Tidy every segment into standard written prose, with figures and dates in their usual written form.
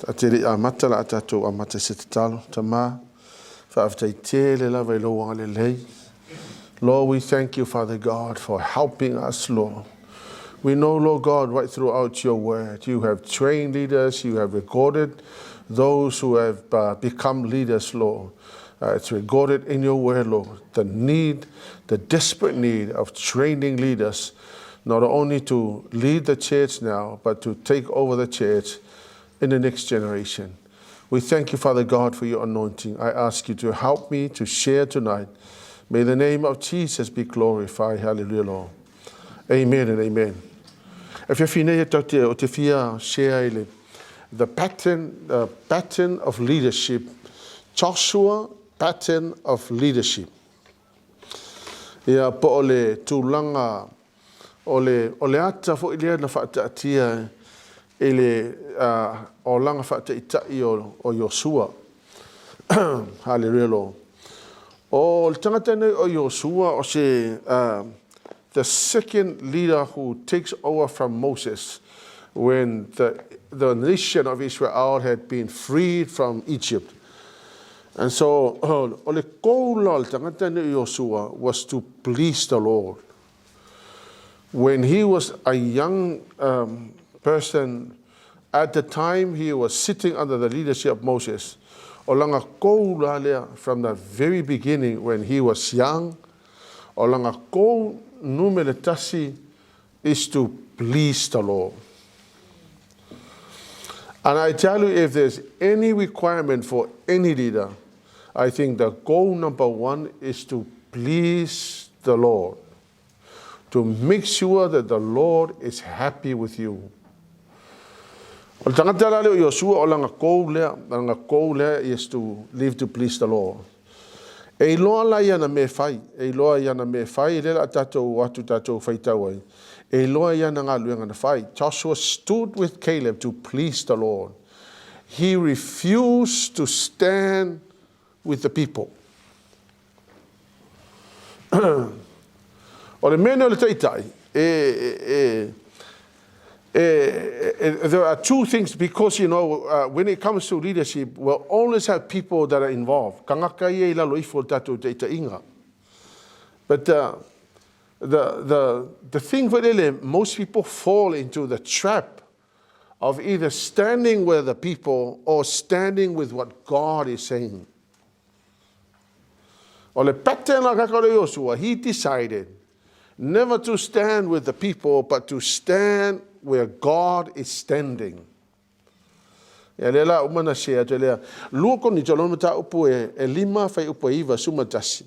Atiri amata la atato amata sitatalo tama fa aftaitele la velo alelei. Lord, we thank you, Father God, for helping us, Lord. We know, Lord God, right throughout your word, you have trained leaders, you have recorded those who have become leaders, Lord. It's recorded in your word, Lord, the need, the desperate need of training leaders, not only to lead the church now, but to take over the church in the next generation. We thank you, Father God, for your anointing. I ask you to help me to share tonight. May the name of Jesus be glorified. Hallelujah, Lord. Amen and amen. If you're share the pattern of leadership, Joshua pattern of leadership. Ia po ole tulanga ole ata fo ile na fa'atia ele o langa fa'ataitai o Joshua. Hallelujah, Lord. O tangata nei o Joshua o se the second leader who takes over from Moses when the nation of Israel had been freed from Egypt. And so, ole koula tangata nei Joshua was to please the Lord. When he was a young person, at the time he was sitting under the leadership of Moses. Olanga koula lea from the very beginning when he was young. Olanga kou numele tasi is to please the Lord. And I tell you, if there's any requirement for any leader, I think the goal number one is to please the Lord. To make sure that the Lord is happy with you. O tangata la leo Joshua o langa kou lea is to live to please the Lord. E loa la ia na me fai, le la tatou watu tatou whaitawai. E loa ia na ngā luenga na fai. Joshua stood with Caleb to please the Lord. He refused to stand with the people. O le mene o le taitai, there are two things, because, you know, when it comes to leadership, we'll always have people that are involved. Kangaka ia lalo ifo tatou taitainga. But the thing for most people fall into the trap of either standing with the people or standing with what God is saying. Ole patena kakore Joshua, he decided never to stand with the people, but to stand where God is standing. E lela umana shea te lea. Luoko ni talono ta upu e lima fai upu e iwa sumatasi.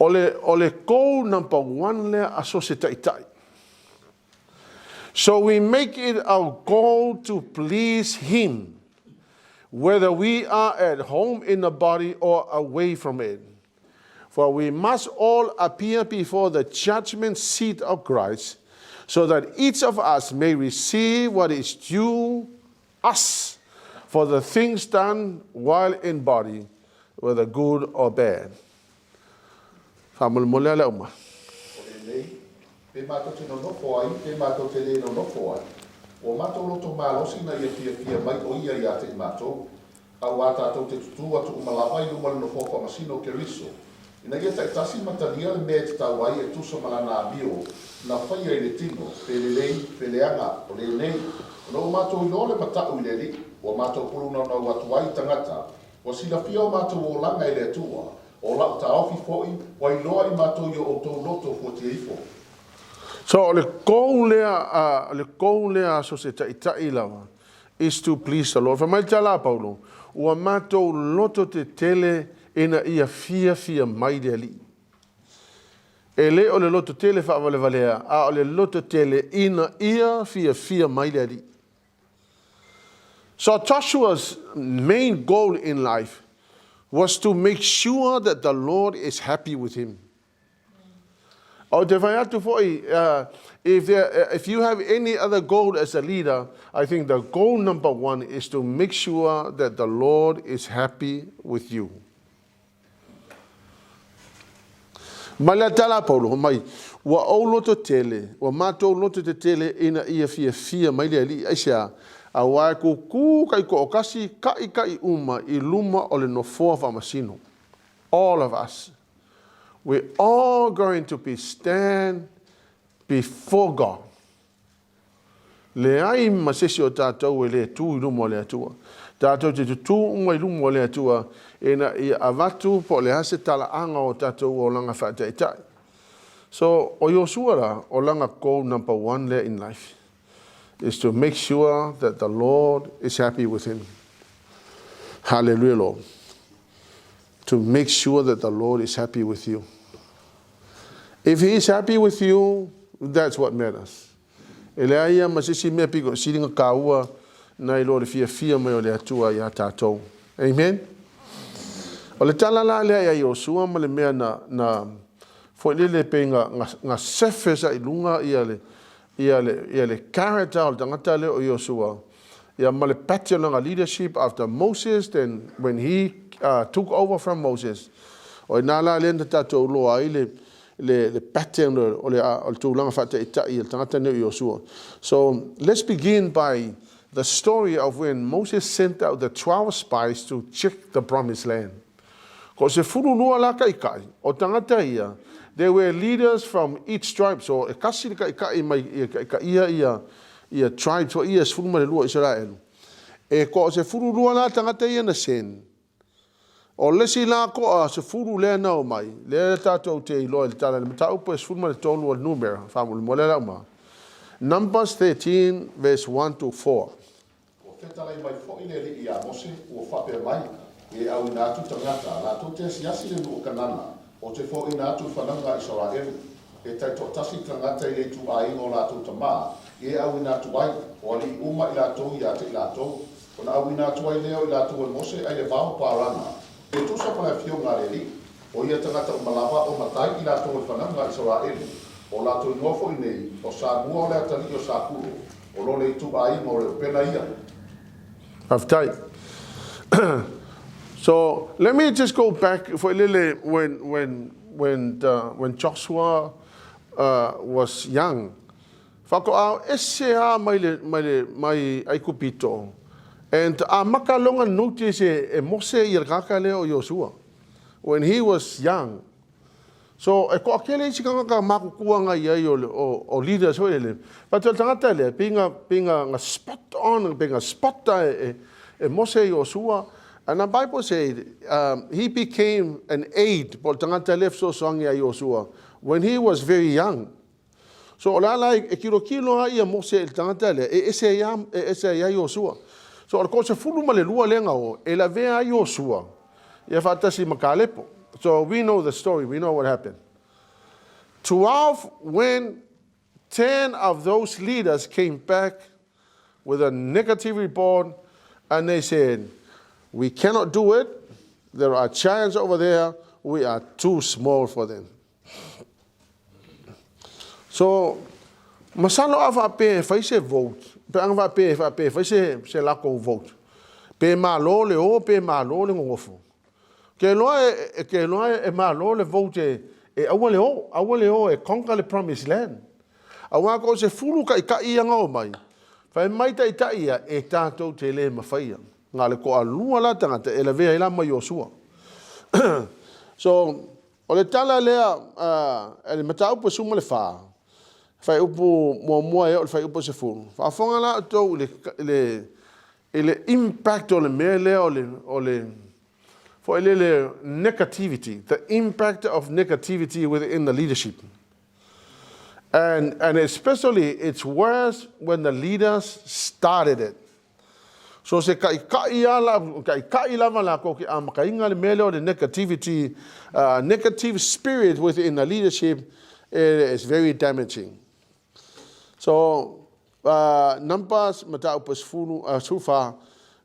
Ole goal number one lea asose taitai. So we make it our goal to please Him, whether we are at home in the body or away from it. For we must all appear before the judgment seat of Christ, so that each of us may receive what is due us for the things done while in body, whether good or bad. Pe mātou te nonofo ai, pe mātou te le nonofo ai. O mātou loto mālosi na ia fia mai o ia ia te mātou. Au a tātou te tutu atu umalawai luma nonofo wha masino ke riso. Ina ia taitasi mataria le mea te tauai e tusa malana abio na whaia i le tino, pe le lei, pe le anga, o le nei. No mātou ino le matau i le li, o mātou puruna na watu ai tangata. O sila fia o mātou o langa i le atua, o lau ta ofi foi, o i loa i mātou i o tau loto fo te ifo. So le kou lea so se taitai lawa is to please the Lord. Whamai te la Paulo, ua mātou loto te tele ina ia fia mai le ali. E le o le loto tele whaavale valea, a o le loto tele ina ia fia mai le ali. So Joshua's main goal in life was to make sure that the Lord is happy with him. If you have any other goal as a leader, I think the goal number one is to make sure that the Lord is happy with you. Malatala Paulo, mai wa o loto tele, wa mato loto te tele ina ia fia mai le ali aisha A wai kuku kai ko okasi kai uma I luma o le nofoa whamasino. All of us. We're all going to be stand before God. Le ai masesi o tātou e le tū I luma o le atua. Tātou te tū unga I luma o le atua. E na I avatu po le hase tala anga o tātou o langa whaataitai. So, o Yosua la, o langa goal number 1 there in life is to make sure that the Lord is happy with him. Hallelujah, Lord. To make sure that the Lord is happy with you. If he is happy with you, that's what matters. Ele aia masisi mea piko siringa kaua na I Lord fia mai o le atua ia tātou. Amen? O le talala lea ia Yosua ma le mea na foi lele pe nga sefesa I lunga ia le character o tangata le o Yosua. Ia ma le pattern of leadership after Moses, then when he took over from Moses. O nala le tātou loa I le pattern o le tūlanga whaataitai I tangata ne o Yosua. So let's begin by the story of when Moses sent out the 12 spies to check the promised land. Ko se furu lua la kai o tangata ia, there were leaders from each tribe. So e kasi kai mai ia tribes o ia sfuru ma le lua Israel. E ko se furu lua la tangata ia na sen. O lesi la ko se furu le na o mai. Le tātou te ilo le tala le mata upo se furu ma le tolu o NUMERA. Whamu le mole la uma. Numbers 13 verse 1 to 4. O whetara I mai fo ile li I a mose o whape mai. E au ina atu tangata, la tu te siasi le nuu kanana, o te fo ina atu whananga I Israel. E tai to tasi tangata I le tu a ingo la tu tama, e au ina atu ai, o ali uma I la tau I ate I la tau. O na au ina atu ai leo I la tu e mose ai le vau parana. E tu sa pala fio ngā le li, o ia tangata o malawa o matai I la tau e whananga I Israel. O la tu inofo I nei, o sa mua o le atali o sa kuro, o lo le tu a ingo o le pena ia. Aftai. So let me just go back for a little when Joshua was young. Whako esea mai aikupito. And a makalonga notice e mose I raka leo Yosua when he was young. So e ko akele sikanga ka makukuanga ia o leaders ho ele. But tangata le pinga spot on pinga spot e mose Yosua. And the Bible said he became an aide por tangata left so song ya Yosua when he was very young. So la like e kilo ia mose el tangata le ese ya Yosua. So ko se fulu male lua lenga o e la vea Yosua. Ia fatasi makalepo. So we know the story. We know what happened. 12 when 10 of those leaders came back with a negative report and they said, we cannot do it. There are giants over there. We are too small for them. So, masalo ava pe faise vote. Pe anga pe faise se lako vote. Pe malo le o pe malo le ngofu. Ke loa e malo le vote e awale o e conquer the promised land. Awa ko se fulu ka anga o mai. Fa mai ta ia e tatou te le mafai. Nga le ko alua la tangata e la vea ila mai Yosua. So, o le tala lea le mata upo suma le faa. Fai upo mua e o le fai upo se fulu. Fa fonga la tau le impact o le mea lea o le for le negativity, the impact of negativity within the leadership. And especially it's worse when the leaders started it. So se kai lava la ko ki amakainga le mele o the negativity, negative spirit within the leadership is very damaging. So Numbers mata upos fulu sufa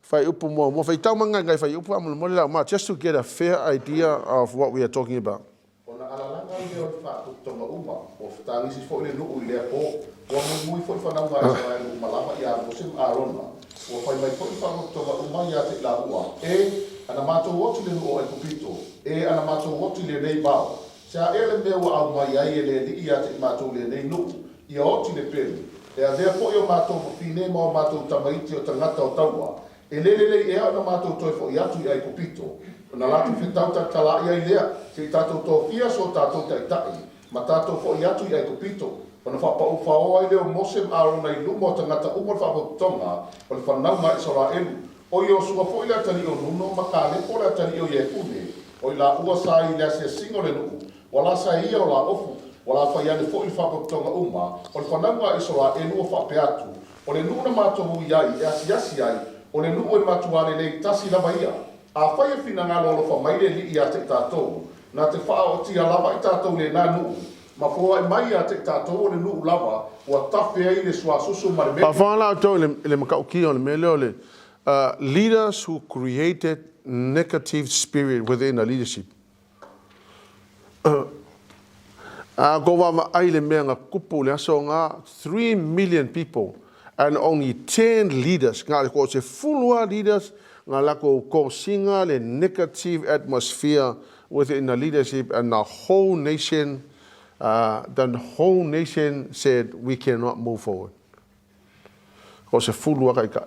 fai upu mo fai tau manga ngai fai upu amu mo la ma just to get a fair idea of what we are talking about. Ona alalanga le o fa tonga uma o ftanisi fo le lu le po o mo fo fa na ma sa le malama ya mo sim arona o fai mai fo fa tonga uma ya te la ua e ana mato woti le o e kupito e ana mato woti le nei bao sa ele me o au mai ai le li ya te mato le nei nu ia oti le pele E a vea fo i o mātou po fine ma o mātou tamaiti o tangata o taua. E lelele e au na mātou toi fo i atu i ai kupito. Na latu whitau ta tala i ai lea, se i tātou tō fia so tātou tai tai, ma tātou fo i atu i ai kupito. O na whapa uwhao ai leo mosem aro na i lumo o tangata umor whapotonga, o le whanau mai sora elu. O i o sua fo i la tani o nuno, ma ka lepo la tani o iefune, o i la ua sa i la se singo le nuu, wala sa ia o la ofu, wala whaiane fo i whapotonga uma, o le whanau mai sora elu o whapeatu, o le nuu na mātou i ai, e asi ai, o le nuu e matuare le tasi lava ia. A whaia whina ngā lolo wha maile li i a te tātou, nā te wha o tia lava i tātou le nā nuu, ma fua i mai a te tātou o le nuu lava, ua tawhi ai le sua susu ma le mea. Pa whaala o tau le makauki o le mele o le leaders who created negative spirit within the leadership. Ko wa ai le mea ngā kupu le aso ngā 3 million people and only 10 leaders, ngā le ko se fulua leaders, ngā lako ko singa le negative atmosphere within the leadership, and the whole nation said we cannot move forward. Ko se fulua kai ka.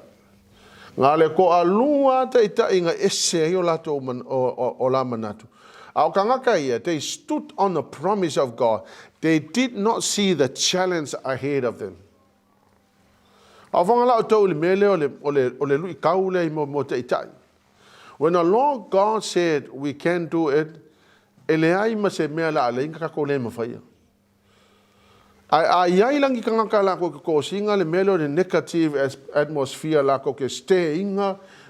Ngā le ko alua te ita inga ese o lato o la manatu. Au kangaka ia, they stood on the promise of God. They did not see the challenge ahead of them. When the Lord God said we can do it, ai langi kangaka lako ko singa le melo the negative atmosphere lako ke staying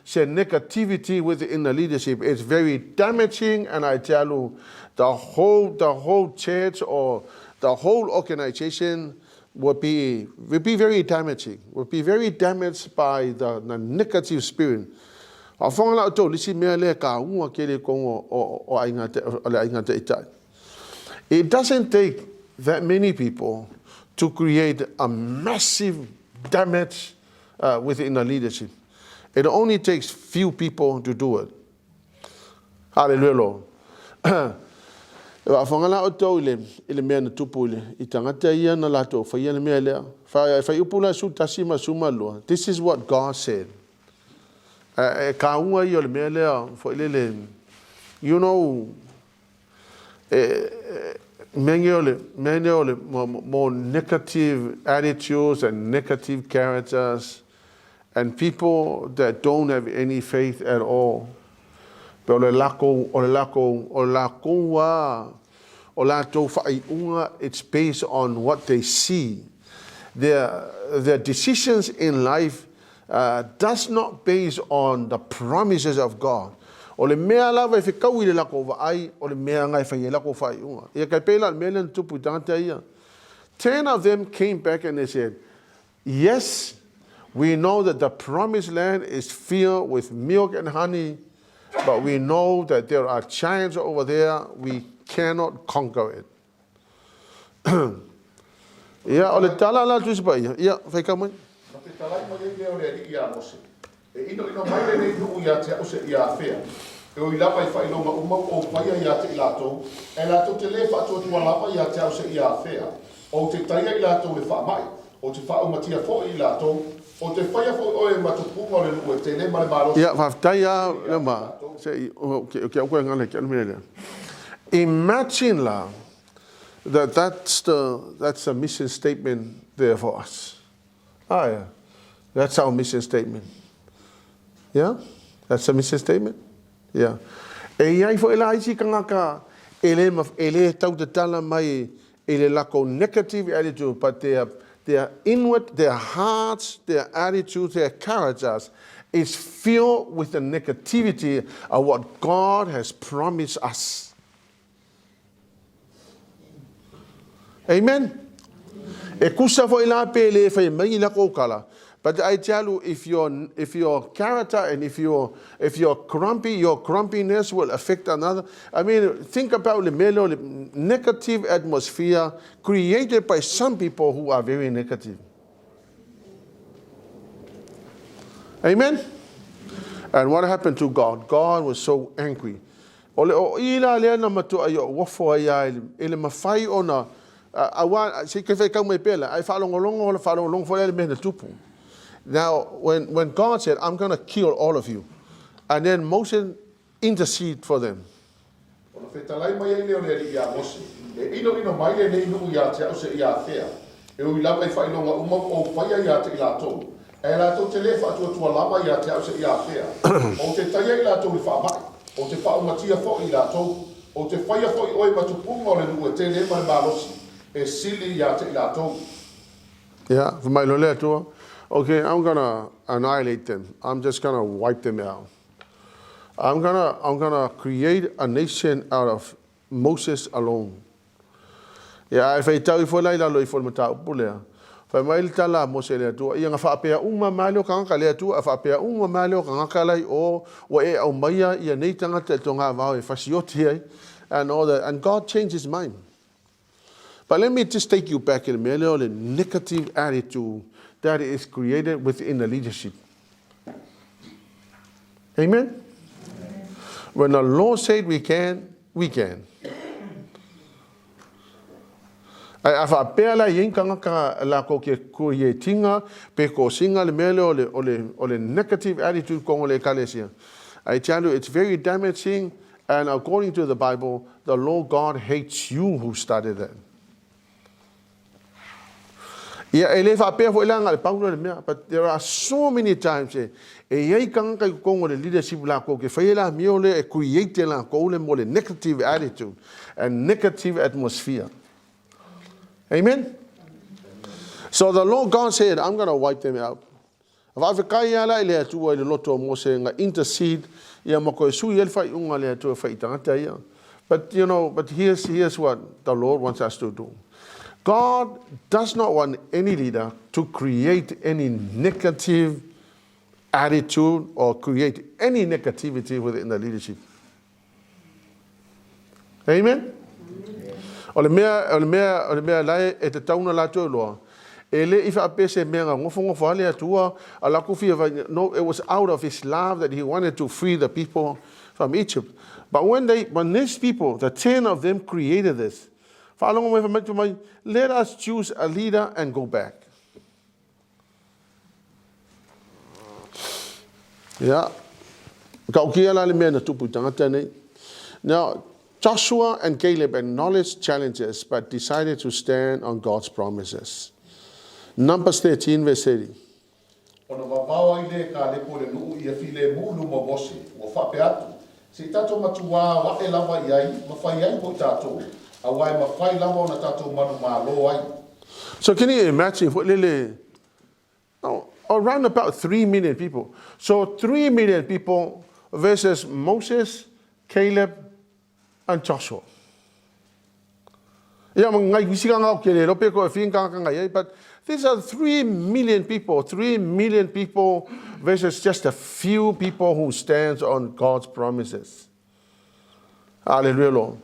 se negativity within the leadership is very damaging, and I tell you the whole church or the whole organization would be very damaging, would be very damaged by the negative spirit. It doesn't take that many people to create a massive damage within the leadership. It only takes few people to do it. Hallelujah. Wafangala o tau ile mea na tupu ile I tangata ia na lato fa ia na mea lea fa upula su tasima suma loa. This is what God said. Ka ua ia le mea lea fa ile le, you know, many more negative attitudes and negative characters and people that don't have any faith at all. Pero it's based on what they see. Their decisions in life does not based on the promises of God. 10 of them came back and they said, yes, we know that the promised land is filled with milk and honey, but we know that there are giants over there. We cannot conquer it. Yeah, ole tala la tu sipa ia. Yeah, fai ka mai. Te talai mo le ole ia mose. E ino mai le tu ia te o se ia fea. E o ila pai fai no ma uma o pai ia te lato. E lato te le fa tu lava ia te o se ia fea. O te taia I lato le fa mai. O te fa o matia fo I lato. O te whaia fo o e matupunga o le nue te le mare maro. Ia, whaftaia le ma. Imagine la, that's the mission statement there for us. Ah, yeah. That's our mission statement. Yeah? That's the mission statement? Yeah. E iai fo ela isi kangaka ele tau te tala mai ele lako negative attitude, but their inward, their hearts, their attitudes, their characters is filled with the negativity of what God has promised us. Amen. E kusa fo ila pele fa mai la ko kala. But I tell you, if your character and if you're grumpy, your grumpiness will affect another. I mean, think about the negative atmosphere created by some people who are very negative. Amen? And what happened to God? God was so angry. si ke fai kau mai pela, ai whalongolongo for ele mena tupu. Now, when God said, I'm going to kill all of you, and then Moses intercede for them. Ona whetalai mai ai leo le ia Mose. E ino mai le inu ia te au se ia thea. E ui lama I whainonga uma o whaia ia te ila tau. E la tau te le whaatua lama ia te au se ia thea. O te taia ila tau li whaamai. O te whaumatia fo ila tau. O te whaia fo I oe matupunga o le nua te le mai malosi. E sili ia te ila tau. Yeah, for my lolea tua. Okay, I'm going to annihilate them. I'm just going to wipe them out. I'm gonna create a nation out of Moses alone. Yeah, if I tell you for la lo for mata pulea. Fa mai tala Moses le tu ia nga fa pe uma malo kanga le tu fa pe uma malo kanga lai o e au mai ia nei tanga te tonga va e fasioti ai and all that, and God changed his mind. But let me just take you back in the negative attitude that is created within the leadership. Amen? When the Lord said we can, we can. Ai afa pela yin kanga ka la ko ke ko ye tinga pe ko singa le mele ole negative attitude ko le kalesia. I tell you, it's very damaging, and according to the Bible, the Lord God hates you who started that. Yeah, but there are so many times leadership create a negative attitude and negative atmosphere. Amen? So the Lord God said, I'm going to wipe them out. Intercede. But but here's what the Lord wants us to do. God does not want any leader to create any negative attitude or create any negativity within the leadership. Amen? Ole mea lai e te tauna la tō loa. Ele ifa apese mea ngofo ale atua ala kufi. No, it was out of his love that he wanted to free the people from Egypt. But when these people, the 10 of them created this, let us choose a leader and go back. Yeah. Now, Joshua and Caleb acknowledged challenges but decided to stand on God's promises. Numbers 13, verse 30. So can you imagine around about 3 million people. So 3 million people versus Moses, Caleb, and Joshua. But these are 3 million people. 3 million people versus just a few people who stands on God's promises. Hallelujah, Lord.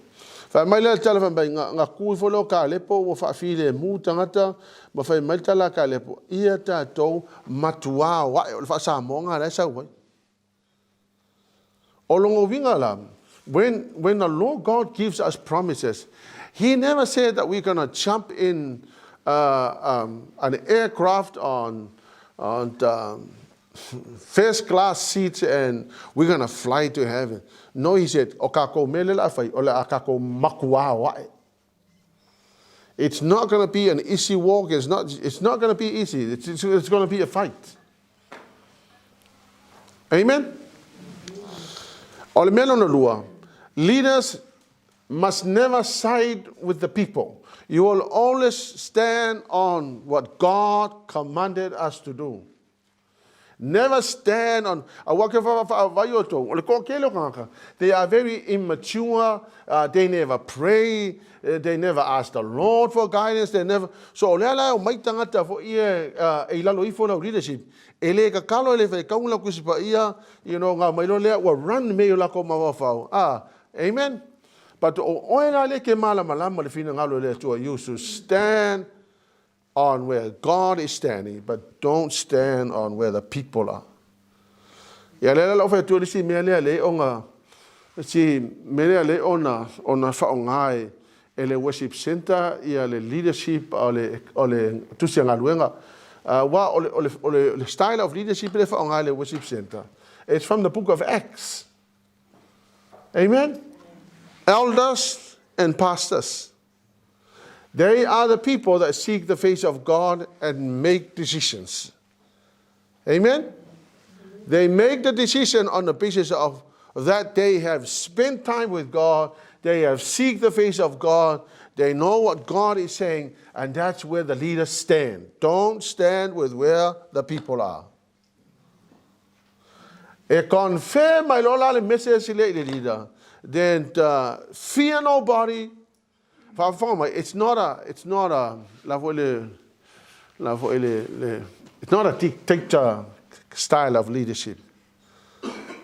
Fa mai la tala fa nga ku fo lo ka lepo wo fa file mu tangata ma fa mai tala ka lepo ia ta to matua wa fa sa mo nga la sa wa olongo winga la when the Lord God gives us promises, he never said that we're going to jump in an aircraft on first class seats and we're going to fly to heaven. No, he said, it's not going to be an easy walk. It's not going to be easy. It's going to be a fight. Amen? Leaders must never side with the people. You will always stand on what God commanded us to do. Never stand on. They are very immature. They never pray. They never ask the Lord for guidance. They never. So leadership. Amen. But you should stand on where God is standing, but don't stand on where the people are. e le worship center, ia le leadership, o le tusianga luenga. O le style of leadership le whaonga le worship center. It's from the book of Acts. Amen? Elders and pastors. They are the people that seek the face of God and make decisions. Amen? They make the decision on the basis of that they have spent time with God, they have seek the face of God, they know what God is saying, and that's where the leaders stand. Don't stand with where the people are. E confirm my lola le message le leader. Then fear nobody. It's not a dictator style of leadership.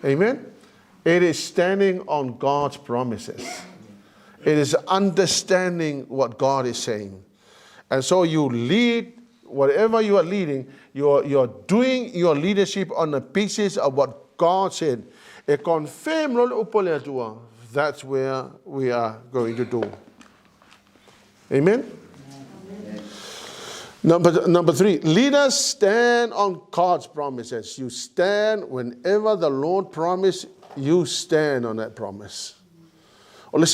Amen? It is standing on God's promises. It is understanding what God is saying. And so you lead, whatever you are leading, you're doing your leadership on the basis of what God said. That's where we are going to do. Amen? Number 3, leaders stand on God's promises. You stand whenever the Lord promised, you stand on that promise. I mean,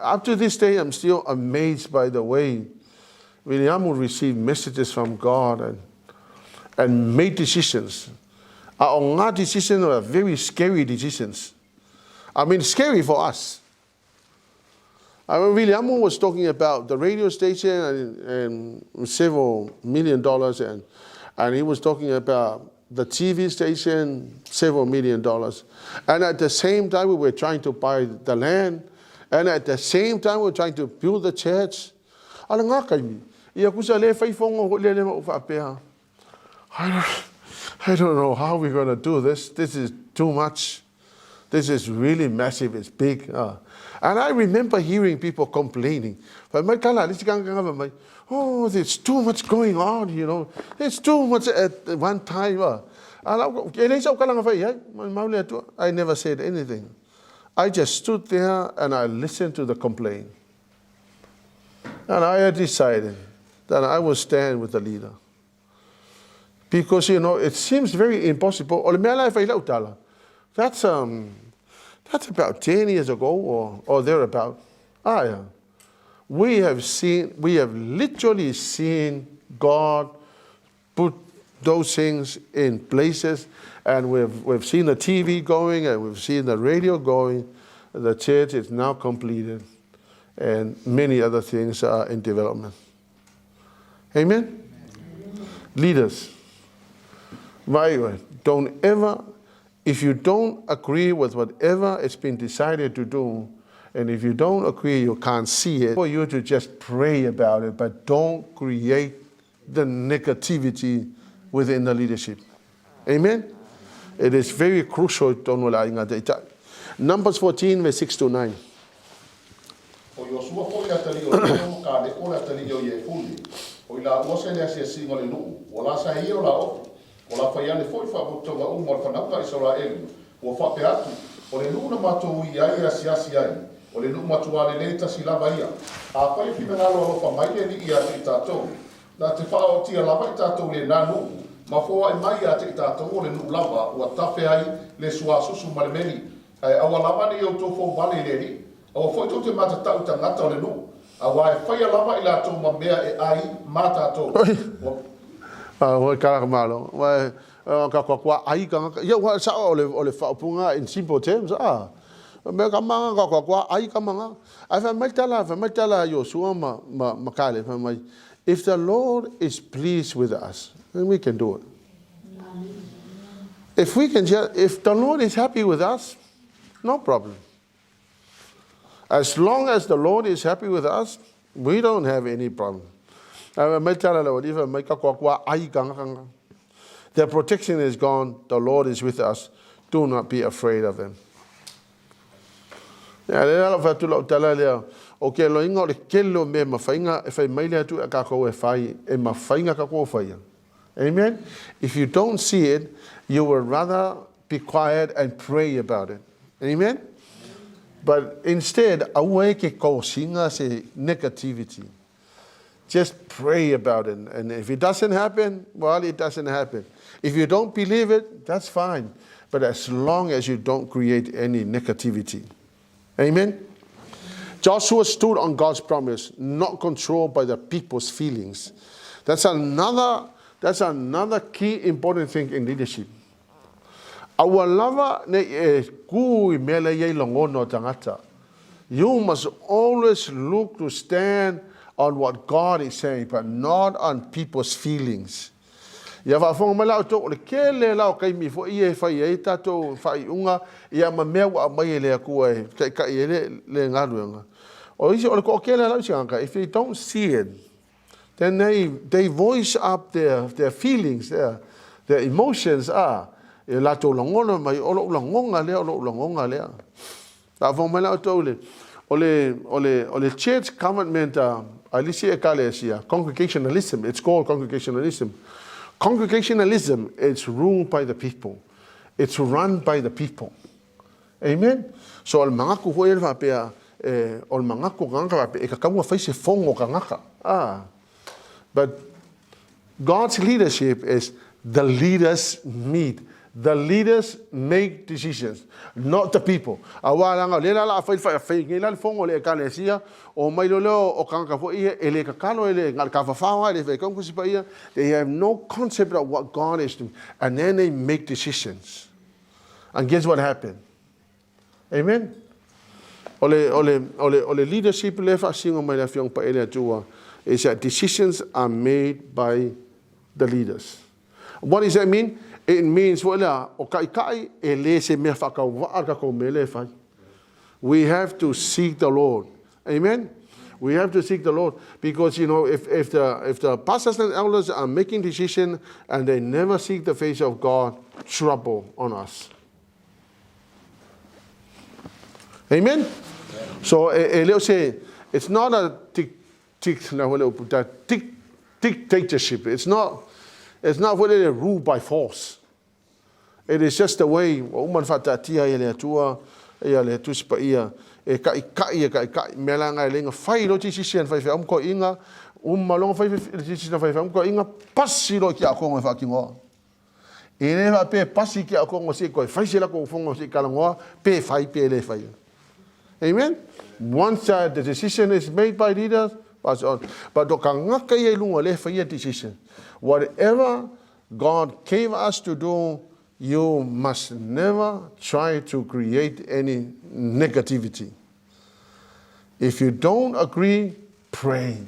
up to this day, I'm still amazed by the way William will receive messages from God and make decisions. Our decisions are very scary decisions. I mean, scary for us. I mean, William was talking about the radio station and several $1 million, and he was talking about the TV station, several $1 million. And at the same time, we were trying to buy the land, and at the same time, we were trying to build the church. I don't know how we're going to do this. This is too much. This is really massive. It's big. And I remember hearing people complaining. Oh, there's too much going on, you know. There's too much at one time. I never said anything. I just stood there and I listened to the complaint. And I had decided that I would stand with the leader. Because, you know, it seems very impossible. That's about 10 years ago or thereabout. We have literally seen God put those things in places, and we've seen the TV going, and we've seen the radio going. The church is now completed, and many other things are in development. Amen? Leaders, don't ever, if you don't agree with whatever has been decided to do, and if you don't agree, you can't see it, for you to just pray about it, but don't create the negativity within the leadership. Amen? It is very crucial. Numbers 14, verse 6 to 9. O le nuu matua le leita si lava ia. A pai whina ngalo alofa mai le ni ia te tātou. Nā te whao tia lava i tātou le nānu. Ma fōa i mai ia te tātou o le nuu lava ua tawhi ai le sua susu ma le meni. Awa lava ni au tō fōu wale le ni. Awa fōi tō te mata tau ta ngata o le nuu. Awa e whaia lava i lātou ma mea e ai mā tātou. Hoi karaka malo. Ka kwa ai ka. Ia wa sa o le whaupunga in simple terms. If the Lord is pleased with us, then we can do it. If the Lord is happy with us, no problem. As long as the Lord is happy with us, we don't have any problem. The protection is gone. The Lord is with us. Do not be afraid of them. Amen. If you don't see it, you would rather be quiet and pray about it. Amen? But instead, away ke ko singa se negativity. Just pray about it. And if it doesn't happen, well, it doesn't happen. If you don't believe it, that's fine. But as long as you don't create any negativity. Amen? Joshua stood on God's promise, not controlled by the people's feelings. That's another key important thing in leadership. Our lava ne kui mele ye longono tangata. You must always look to stand on what God is saying, but not on people's feelings. Ya va fonga malau to le kele lau kai mi fo ie fai e tato fai unga ia ma mea wa mai le ku e kai le ngaluanga. O isi o ko kele lau sianga, if they don't see it, then they voice up their feelings, their emotions are. E la to longono mai o lo longonga le. Ta fonga malau to le ole church government alisi ekalesia congregationalism. It's called congregationalism. Congregationalism is ruled by the people. It's run by the people. Amen. So al mga ku hoel va pe ol mga ku ganga va pe e ka kamu fa se fongo kangaka. But God's leadership is the leaders meet. The leaders make decisions, not the people. Awalanga lela la fa ngila fongo le kalesia o mai lo o kanga fo ia ele ka kalo ele ngal ka fa ele fe kongu sipa ia. They have no concept of what God is doing, and then they make decisions. And guess what happened? Amen. Ole leadership le fa singo mai la fiong pa ele tua is that decisions are made by the leaders. What does that mean? It means we have to seek the Lord. Amen. We have to seek the Lord because if the pastors and elders are making decisions and they never seek the face of God, trouble on us. Amen. So say it's not a dictatorship. It's not really a rule by force. It is just the way uman fatatia ele tua ele tuspa ia e kai melanga lenga fai lo decision fai am ko inga malong fai decision fai am ko inga pasi lo ki ako fa kingo ene va pe pasi ki ako se ko fai se la ko fongo se kalango pe fai pe le fai. Amen. Once the decision is made by leaders, pass on. But do kanga kai lunga le fai decision. Whatever God gave us to do, you must never try to create any negativity. If you don't agree, pray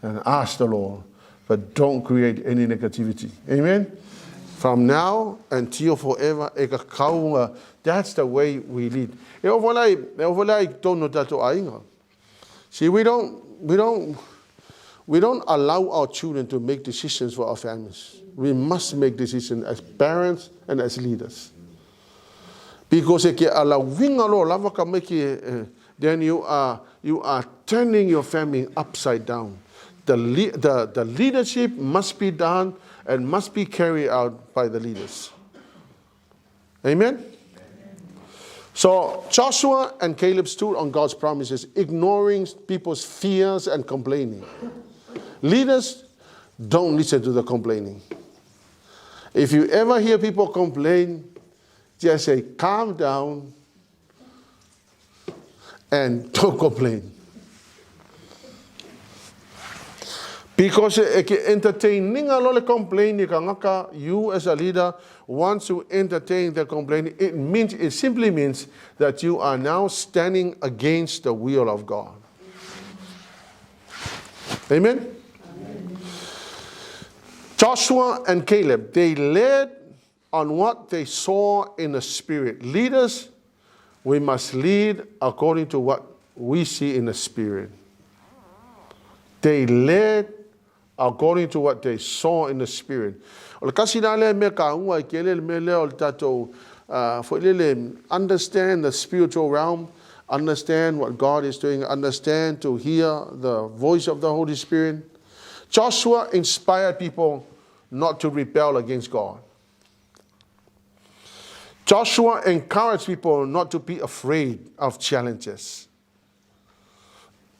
and ask the Lord, but don't create any negativity. Amen? From now until forever, that's the way we lead. See, we don't allow our children to make decisions for our families. We must make decisions as parents and as leaders. Because then you are turning your family upside down. The leadership must be done and must be carried out by the leaders. Amen? So Joshua and Caleb stood on God's promises, ignoring people's fears and complaining. Leaders, don't listen to the complaining. If you ever hear people complain, just say, calm down and don't complain. Because entertaining a lot of complaining, you as a leader want to entertain the complaining. It simply means that you are now standing against the will of God. Amen? Joshua and Caleb, they led on what they saw in the Spirit. Leaders, we must lead according to what we see in the Spirit. They led according to what they saw in the Spirit. Understand the spiritual realm, understand what God is doing, understand to hear the voice of the Holy Spirit. Joshua inspired people not to rebel against God. Joshua encouraged people not to be afraid of challenges.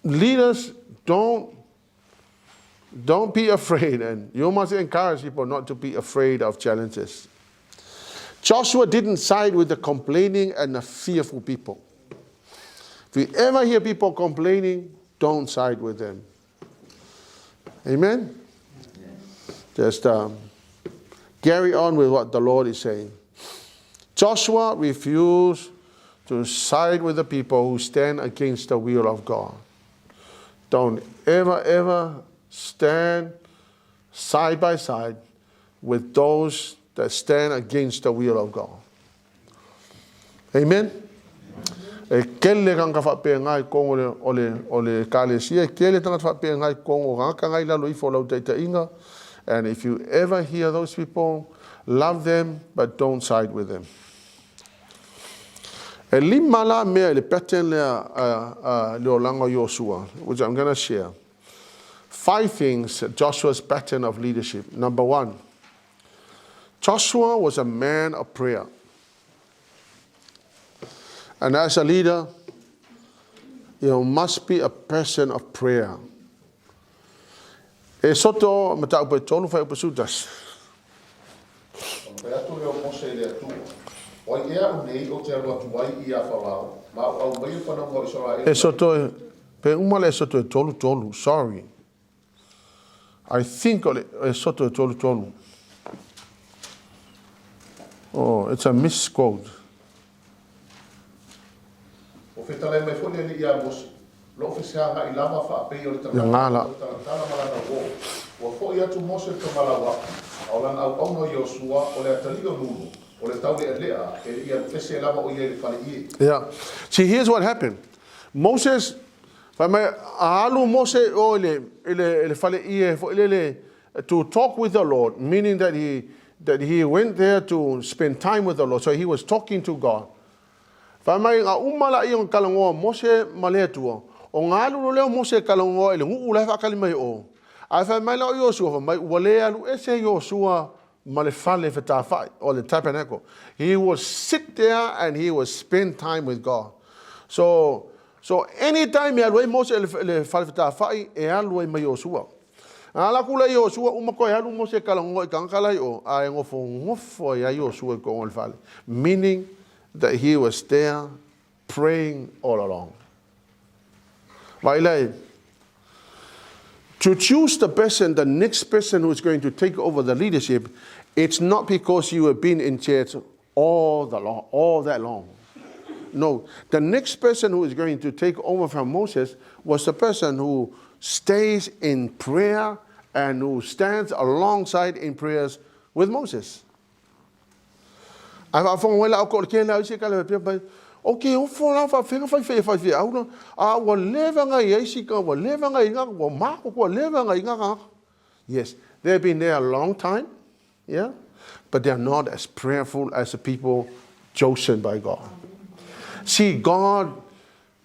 Leaders, don't be afraid, and you must encourage people not to be afraid of challenges. Joshua didn't side with the complaining and the fearful people. If you ever hear people complaining, don't side with them. Amen? Just carry on with what the Lord is saying. Joshua refused to side with the people who stand against the will of God. Don't ever stand side by side with those that stand against the will of God. Amen? E kele kanga whapea ngai kongo ole kalesia, kele tanga whapea ngai kongo ngaka ngai lalo ifo lau teita inga. And if you ever hear those people, love them, but don't side with them. E limala mea le pattern leo langa Joshua, which I'm going to share. 5 things, Joshua's pattern of leadership. Number 1, Joshua was a man of prayer. And as a leader, you must be a person of prayer. ESOTO mataupe tolu fai upasutas. ESOTO pe umale ESOTO tolu. Sorry. I think ESOTO tolu. Oh, it's a misquote. Yeah. See, here's what happened. Moses, to talk with the Lord, meaning that he went there to spend time with the Lord. So he was talking to God. Famai nga umala iong kalango Mose maletua. O ngalu leo Mose kalango ele ngu ula fa kalimai o. Ai famai la Joshua famai wale alu ese Joshua malefale fetafai or the tabernacle. He would sit there and he would spend time with God. So anytime he alwe Mose le fale fetafai e alwe mai Joshua. Ala kula Joshua umako alu Mose kalango ikankala o ai ngofo ya Joshua ko on fale. Meaning that he was there praying all along. To choose the next person who is going to take over the leadership, it's not because you have been in church all that long. No, the next person who is going to take over from Moses was the person who stays in prayer and who stands alongside in prayers with Moses. Okay, o fola fa fenga fa au a wa leva nga yesika wa leva nga inga wa ma ko leva nga inga. Yes, they've been there a long time, yeah, but they're not as prayerful as the people chosen by God. See, God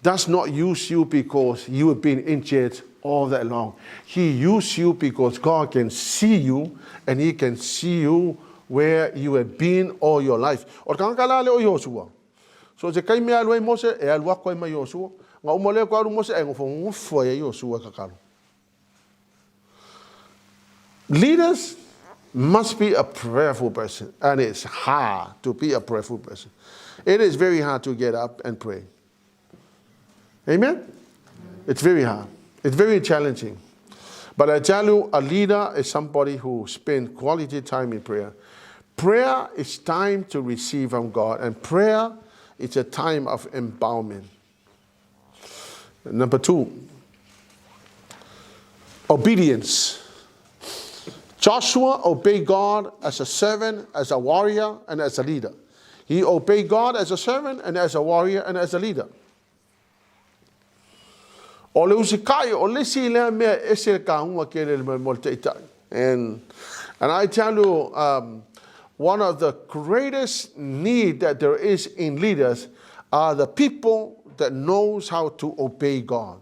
does not use you because you have been in church all that long. He uses you because God can see you and He can see you where you have been all your life. O kangala le o Joshua. So je kai mea loi Mose e alua koe mai Joshua. Nga umole ko alu Mose e ngofo e Joshua kakalo. Leaders must be a prayerful person, and it's hard to be a prayerful person. It is very hard to get up and pray. Amen? It's very hard. It's very challenging. But I tell you, a leader is somebody who spends quality time in prayer. Prayer is time to receive from God, and prayer is a time of empowerment. Number 2, obedience. Joshua obeyed God as a servant, as a warrior, and as a leader. He obeyed God as a servant, and as a warrior, and as a leader. And I tell you, one of the greatest need that there is in leaders are the people that knows how to obey God.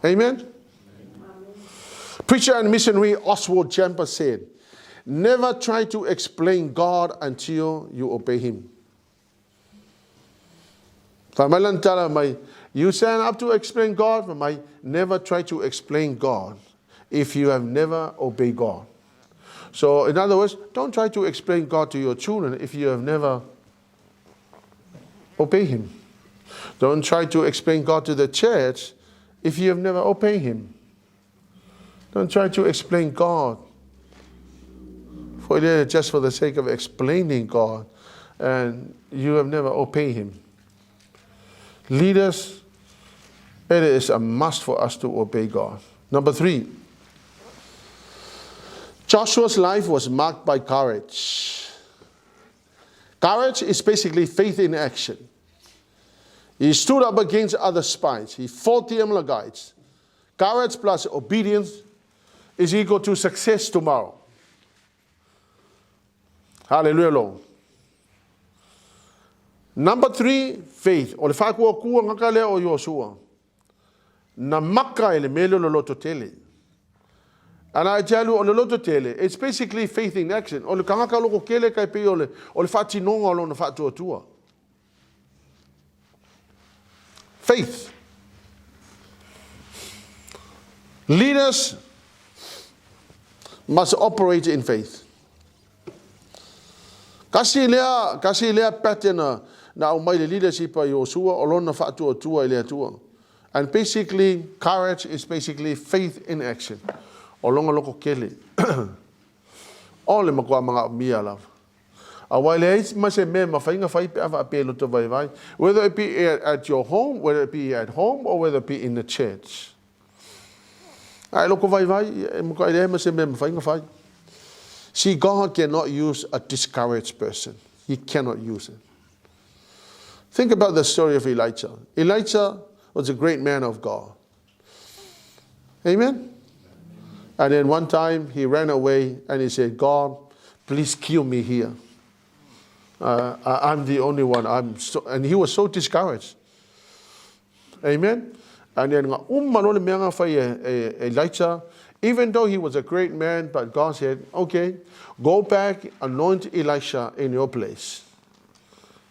Amen? Preacher and missionary Oswald Champer said, never try to explain God until you obey Him. You stand up to explain God, never try to explain God if you have never obeyed God. So in other words, don't try to explain God to your children if you have never obeyed Him. Don't try to explain God to the church if you have never obeyed Him. Don't try to explain God just for the sake of explaining God and you have never obeyed Him. Leaders, it is a must for us to obey God. Number 3, Joshua's life was marked by courage. Courage is basically faith in action. He stood up against other spies. He fought the Amalekites. Courage plus obedience is equal to success tomorrow. Hallelujah, Lord. Number 3, faith. O le whakua kua ngaka lea o Yosua. Na maka ele mele lo loto tele. And I tell you, o le loto tele, it's basically faith in action. O le kangaka loko kele kai pe o le whatinonga o lo na whatuatua. Faith. Leaders must operate in faith. Kasi lea pattern na umai le leadership a Yosua o lona whatuatua i lea tua. And basically, courage is basically faith in action. O longa loko kele. O le makua mga mia lava. Awai le eis mase me mawhainga whai pe awa apelo to vai vai. Whether it be at your home, whether it be at home, or whether it be in the church. Ai loko vai vai, makua le mase me mawhainga whai. See, God cannot use a discouraged person. He cannot use it. Think about the story of Elijah. Elijah was a great man of God. Amen? And then one time he ran away and he said, God, please kill me here. I'm the only one. And he was so discouraged. Amen? And then Elijah, even though he was a great man, but God said, okay, go back, anoint Elisha in your place.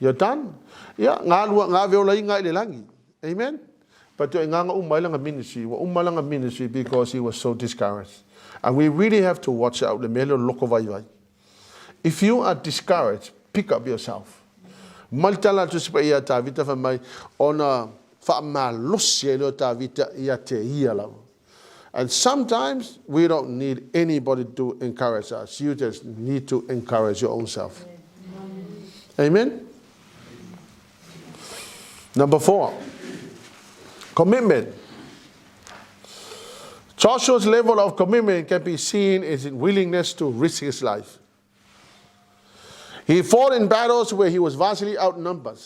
You're done? Yeah, amen? But ministry because he was so discouraged. And we really have to watch out. If you are discouraged, pick up yourself. And sometimes we don't need anybody to encourage us. You just need to encourage your own self. Amen? Number 4, commitment. Joshua's level of commitment can be seen in his willingness to risk his life. He fought in battles where he was vastly outnumbered.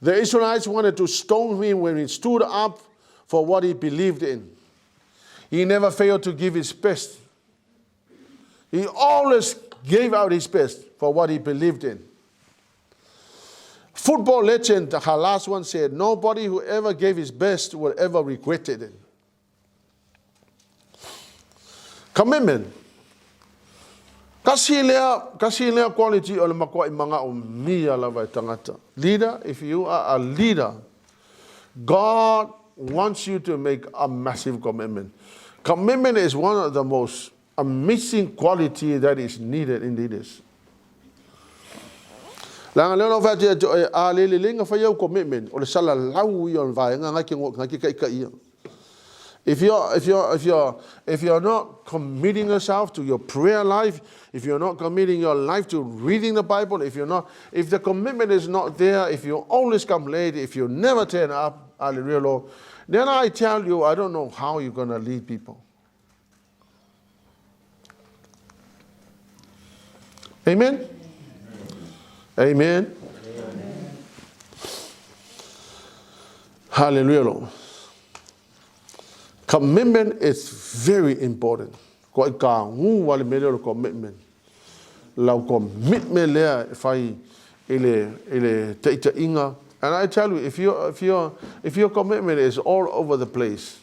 The Israelites wanted to stone him when he stood up for what he believed in. He never failed to give his best. He always gave out his best for what he believed in. Football legend, her last one said, nobody who ever gave his best will ever regret it. Commitment. Kasi lea quality o le makua I manga o mia lava tangata. Leader, if you are a leader, God wants you to make a massive commitment. Commitment is one of the most amazing quality that is needed in leaders. Commitment o le sala lau I on vai ngaki ka ia. If you're not committing yourself to your prayer life, if you're not committing your life to reading the Bible, if the commitment is not there, if you always come late, if you never turn up, hallelujah, then I tell you, I don't know how you're going to lead people. Amen? Amen? Amen. Hallelujah, Lord. Commitment is very important. Ko ka ngu wale mele commitment. Lau commitment lea fai ele teita inga And I tell you, if your commitment is all over the place,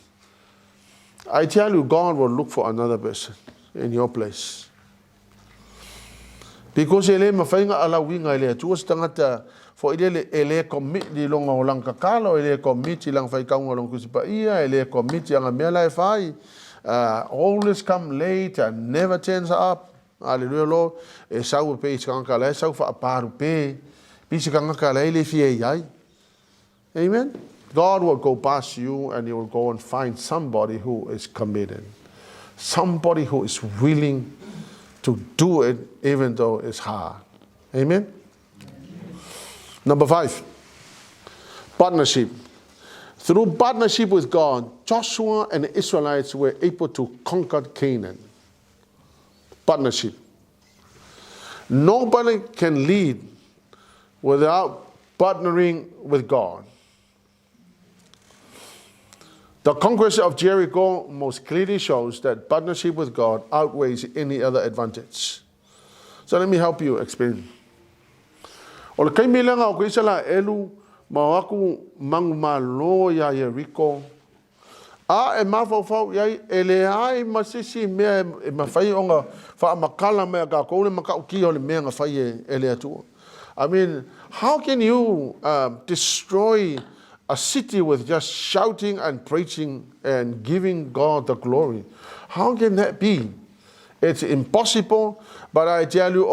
I tell you, God will look for another person in your place. Because ele mawhainga ala winga ele tuas tangata for ele commit di longa o lang kakalo, ele commit lang whai kaunga long kusipa ia, ele commit yang mea lai whai, always come late and never turns up. Hallelujah, Lord. E sau pe iskanga lai, sau wha aparu pe, pisikanga lai le fie iai. Amen. God will go past you and he will go and find somebody who is committed. Somebody who is willing to do it even though it's hard. Amen? Number 5, partnership. Through partnership with God, Joshua and the Israelites were able to conquer Canaan. Partnership. Nobody can lead without partnering with God. The conquest of Jericho most clearly shows that partnership with God outweighs any other advantage. So let me help you explain. O le kaimilanga o kuisala elu mawaku mangumalo ya Jericho. A e mafau yai ele ai masisi mea e mawhai onga wha makala mea ka koule maka uki o le mea nga whai ele atua. I mean, how can you destroy a city with just shouting and preaching and giving God the glory? How can that be? It's impossible, but I tell you,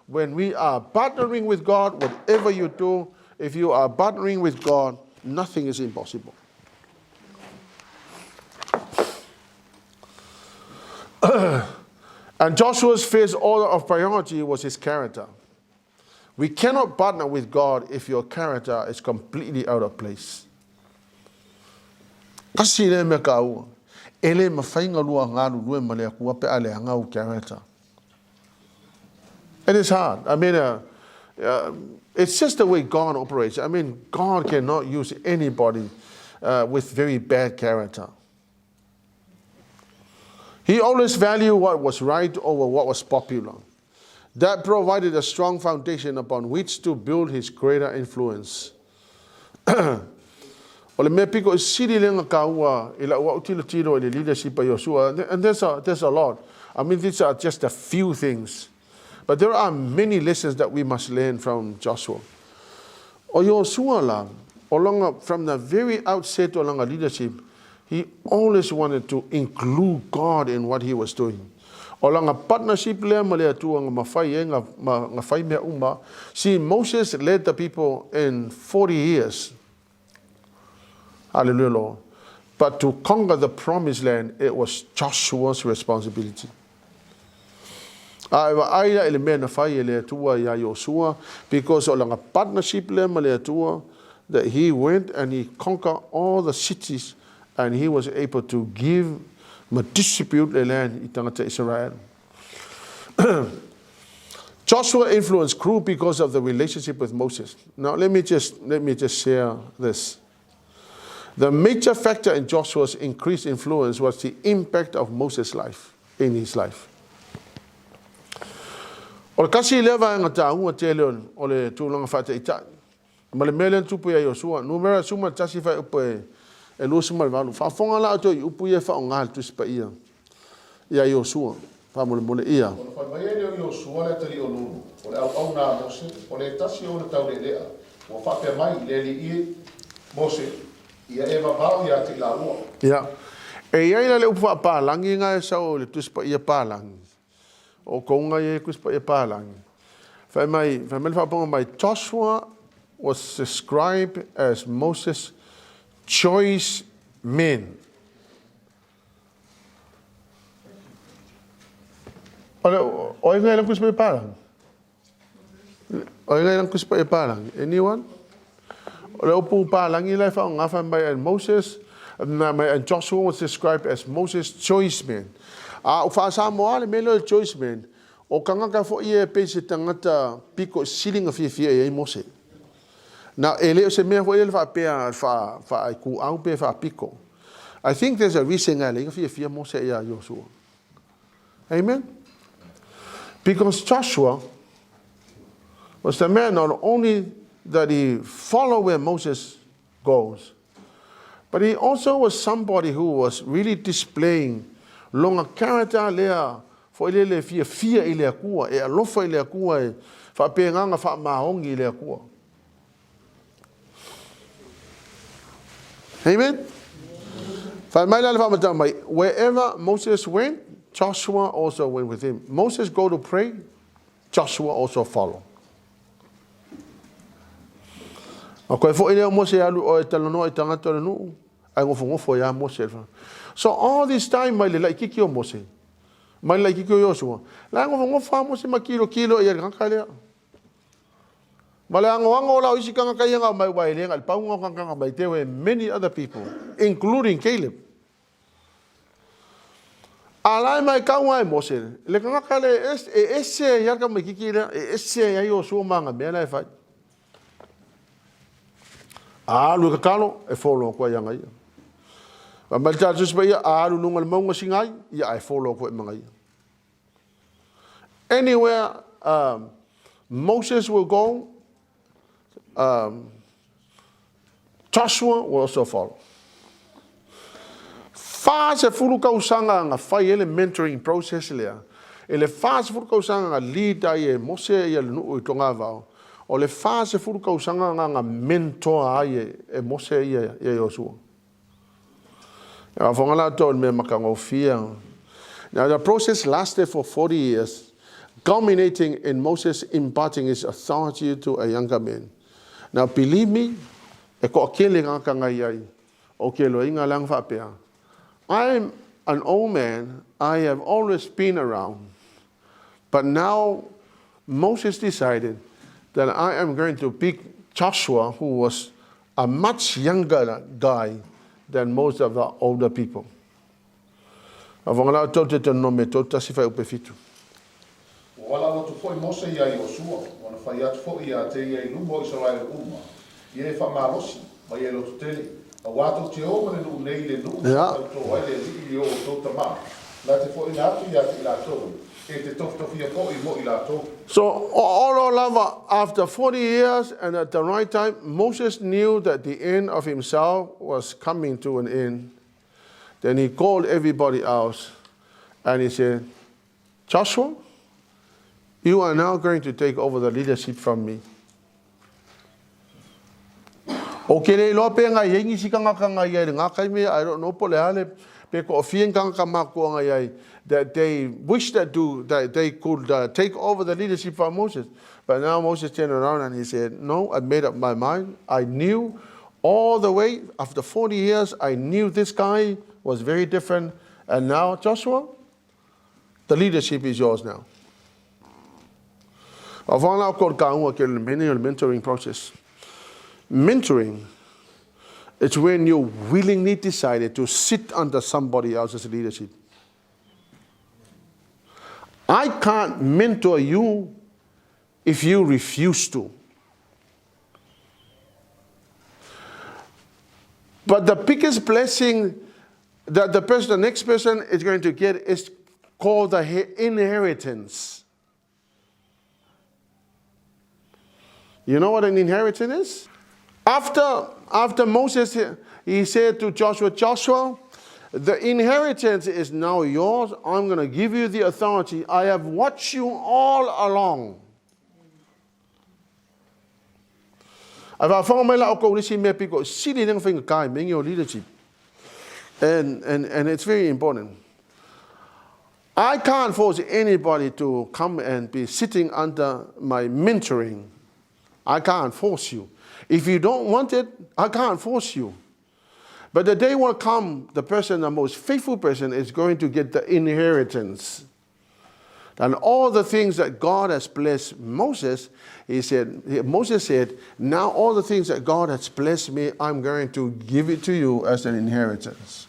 when we are partnering with God, whatever you do, if you are partnering with God, nothing is impossible. And Joshua's first order of priority was his character. We cannot partner with God if your character is completely out of place. Kasi le me kau, ele mawhainga lua ngaru lue malea kua pe ale ngau character. It is hard. I mean, it's just the way God operates. I mean, God cannot use anybody with very bad character. He always valued what was right over what was popular. That provided a strong foundation upon which to build his greater influence. Ole me piko siri lenga kaua ila wa utilo tiro ile leadership of Joshua, and there's a lot. I mean, these are just a few things, but there are many lessons that we must learn from Joshua. O Joshua lang, olanga from the very outset olanga leadership, he always wanted to include God in what he was doing. Olanga partnership le malea tuanga mafai nga fai mea uma. See, Moses led the people in 40 years. Hallelujah, Lord. But to conquer the promised land, it was Joshua's responsibility. Aia ele mea na fai ele tua ya Joshua, because olanga partnership le malea tua, that he went and he conquered all the cities and he was able to give distribute the land i tangata Israel. Joshua influence grew because of the relationship with Moses. Now let me just share this. The major factor in Joshua's increased influence was the impact of Moses' life, in his life. O le kasi leva nga taunga te leon o le tūlanga whata ita. Ma le melen tupu ya Joshua, numera suma tasi whai upe e lusi malvalu. Whafonga la ato i upu ia wha o ngal tuspa ia. Ia Joshua. Wha mole ia. O le whaimaere o Joshua le tali o lulu. O le au nā Mose. O le tasi o le tau le lea. O whapea mai le li i Mose. Ia e mabau ia te la ua. Ia. E iaina le upu wha pālangi ngā e sao le tuspa ia pālangi. O konga ia kuspa ia pālangi. Whai mai whaponga mai. Joshua was described as Moses' choice men. O inga ilang kuspa iparang? O inga ilang kuspa iparang? Anyone? O le upu parang ilai wha o ngawha mai, and Moses and Joshua was described as Moses' choice men. O wha Samoan le melo choice men. O kangaka fo ia pese tangata piko silinga fia ia i Mose. Now, ele se mea foi ele fa pea fa ku au pe fa pico. I think there's a reason ele fia Mose ia Joshua. Amen. Because Joshua was the man not only that he followed where Moses goes, but he also was somebody who was really displaying longa character lea for ile fia ile kua e alofa ile kua e fa penganga fa mahongi ile kua. Amen. Wherever Moses went, Joshua also went with him. Moses go to pray, Joshua also follow. Okay, for ile Moses alu o talono e tangata no ai ngofo ya Moses. So all this time mai le kiki o Moses. Mai le kiki o Joshua. La ngofo Moses makilo e ngakale. Many other people, including Caleb. Alai mai kaunga e Moses. Le kangakale ese yarka mai kikira ese ya Joshua manga mena e fai. Alu kakalo e follow ko yanga ia. Ba ta just ba ia alu nungal maunga singai ia e follow ko e manga ia. Anywhere Moses will go, Joshua will also follow. Fase fulu kausanga nga fai ele mentoring process lea. Ele fase fulu kausanga nga leader ye Mose ye nu tonga vao. O le fase fulu kausanga nga mentor ye e Mose ye Joshua. Ya fongala to me makango fia. Now the process lasted for 40 years, culminating in Moses imparting his authority to a younger man. Now believe me, e ko akele ngaka ngai o ke lo inga lang fa pea. I'm an old man. I have always been around. But now Moses decided that I am going to pick Joshua, who was a much younger guy than most of the older people. Avongala tote te no me tota si fa upe fitu. Wala watu foi Mose ia Joshua, wana fai atu foi ia te ia ilumo Israel uma. Ie fa marosi, ma ie lo tutele. A watu te o mene nu nei le nu, to ai le li o to tama. La te foi na atu ia te la to. E te tofi ia foi mo ila to. So all over, after 40 years and at the right time, Moses knew that the end of himself was coming to an end. Then he called everybody else and he said, Joshua, you are now going to take over the leadership from me. Okay, lo pe nga yengi si kanga ye nga kai me I don't know pole hale pe ko fien kanga mako nga ye that they wish that they could take over the leadership from Moses. But now Moses turned around and he said, no, I made up my mind. I knew all the way after 40 years I knew this guy was very different, and now Joshua, the leadership is yours now. Mentoring process. Mentoring, it's when you willingly decided to sit under somebody else's leadership. I can't mentor you if you refuse to. But the biggest blessing that the next person is going to get is called the inheritance. You know what an inheritance is? After Moses, he said to Joshua, Joshua, the inheritance is now yours. I'm going to give you the authority. I have watched you all along. And it's very important. I can't force anybody to come and be sitting under my mentoring. I can't force you. If you don't want it, I can't force you. But the day will come, the most faithful person is going to get the inheritance. And all the things that God has blessed Moses, Moses said, now all the things that God has blessed me, I'm going to give it to you as an inheritance.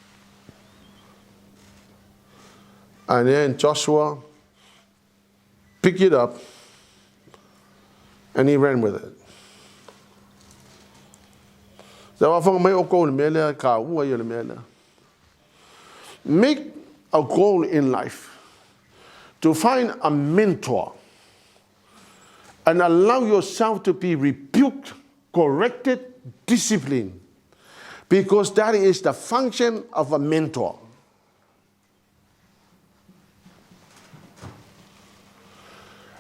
And then Joshua picked it up and he ran with it. Make a goal in life to find a mentor and allow yourself to be rebuked, corrected, disciplined. Because that is the function of a mentor.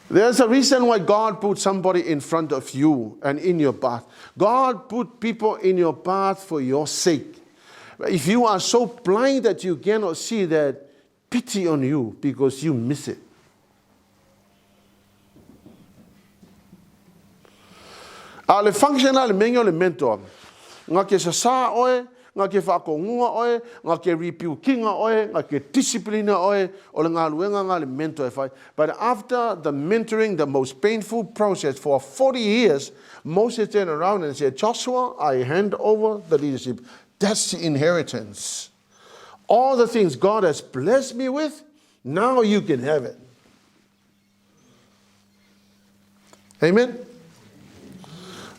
There's a reason why God put somebody in front of you and in your path. God put people in your path for your sake. If you are so blind that you cannot see that, pity on you because you miss it. Ale function ale mengo le mentor. Nga ke sa oe, nga ke whakongunga oe, nga ke rebukinga oe, nga ke disciplina oe, o le ngā luenga ngā le mentor e whai. But after the mentoring, the most painful process for 40 years, Moses turned around and said, Joshua, I hand over the leadership. That's the inheritance. All the things God has blessed me with, now you can have it. Amen?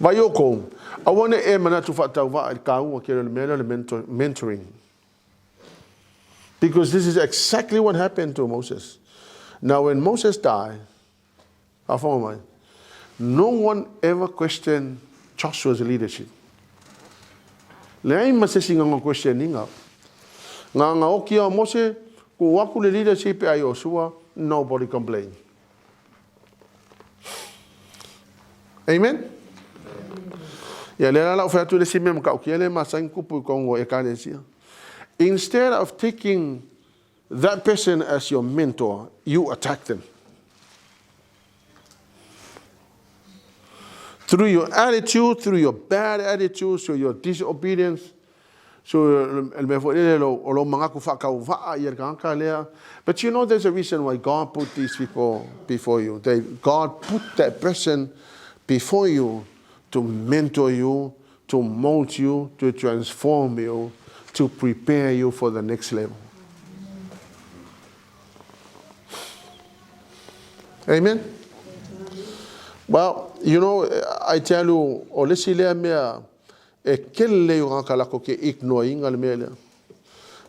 Vayoko, I want to emana to fatauva al kau ke le mentoring. Because this is exactly what happened to Moses. Now when Moses died, no one ever questioned Joshua's leadership. Leai masesinga ngo questioning. Nga okia Mose ko waku le leadership ai Joshua, nobody complained. Amen. Instead of taking that person as your mentor, you attack them. Through your attitude, through your bad attitude, through your disobedience. But you know there's a reason why God put these people before you. God put that person before you to mentor you, to mold you, to transform you, to prepare you for the next level. Amen? Well, you know, I tell you,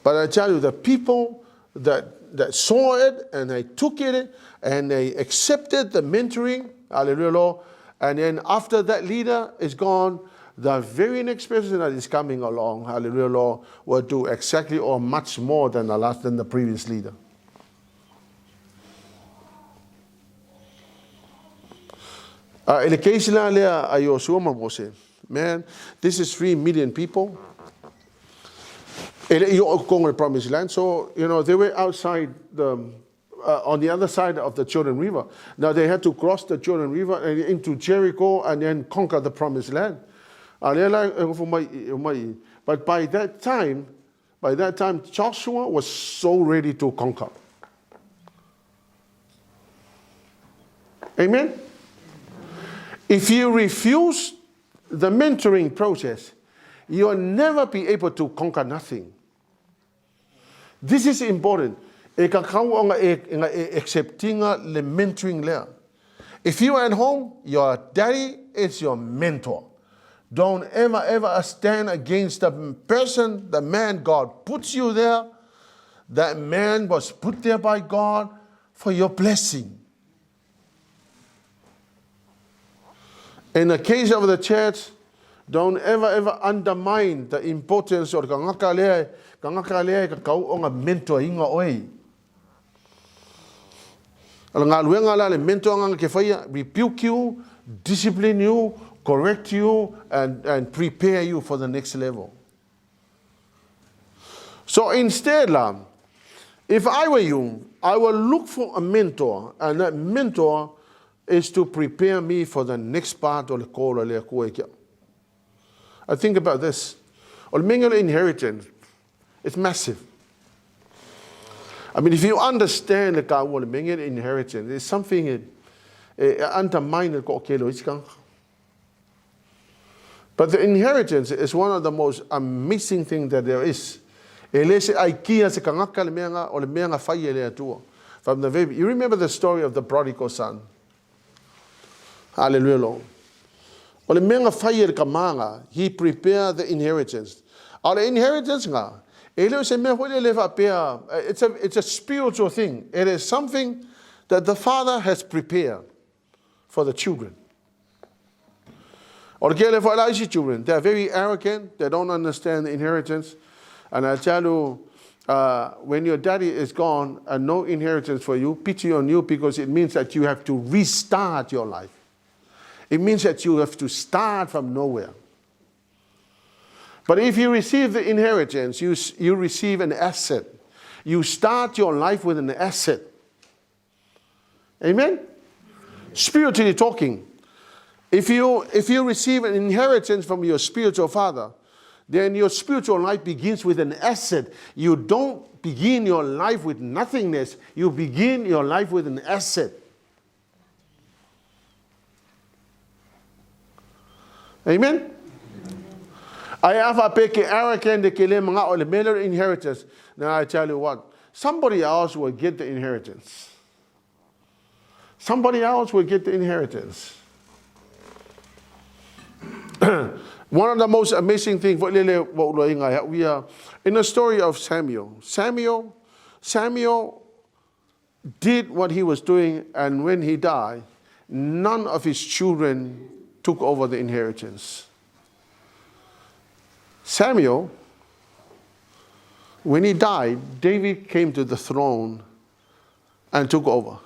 but I tell you, the people that saw it and they took it and they accepted the mentoring, hallelujah, and then after that leader is gone, the very next person that is coming along, hallelujah, will do exactly or much more than the previous leader. Man, this is 3 million people. The promised land. So, you know, they were outside on the other side of the Jordan River. Now they had to cross the Jordan River and into Jericho and then conquer the promised land. But by that time, Joshua was so ready to conquer. Amen? If you refuse the mentoring process, you'll never be able to conquer nothing. This is important. Accepting the mentoring there. If you are at home, your daddy is your mentor. Don't ever stand against the person, the man God puts you there. That man was put there by God for your blessing. In the case of the church, don't ever undermine the importance of mentor inga oi. Rebuke you, discipline you, correct you, and prepare you for the next level. So instead, if I were you, I will look for a mentor, and that mentor is to prepare me for the next part of the call. I think about this. Inheritance, it's massive. I mean, if you understand the inheritance, it's something undermined. But the inheritance is one of the most amazing things that there is. From the baby, you remember the story of the prodigal son? Hallelujah. He prepared the inheritance. The inheritance, it's a spiritual thing. It is something that the Father has prepared for the children. Or the for the children, they are very arrogant. They don't understand the inheritance. And I tell you, when your daddy is gone and no inheritance for you, pity on you, because it means that you have to restart your life. It means that you have to start from nowhere. But if you receive the inheritance, you receive an asset. You start your life with an asset. Amen? Spiritually talking. If you receive an inheritance from your spiritual father, then your spiritual life begins with an asset. You don't begin your life with nothingness. You begin your life with an asset. Amen? I have a peke arrogant de kele mga ole mele inheritance. Now I tell you what, somebody else will get the inheritance. Somebody else will get the inheritance. One of the most amazing things, we are in the story of Samuel. Samuel did what he was doing, and when he died, none of his children took over the inheritance. Samuel, when he died, David came to the throne and took over.